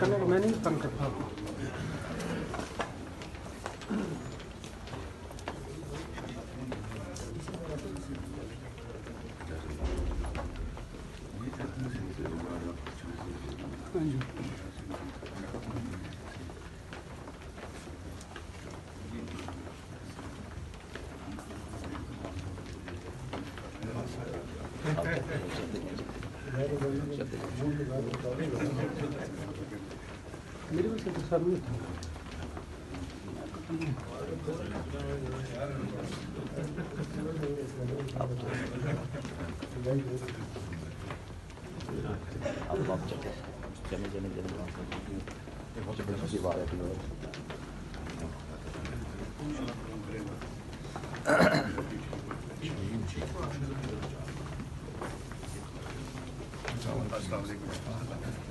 करने को मैं नहीं तंग करता। मेरे को तो सर में था। अब जमे दीवार है अस्सलाम वालेकुम।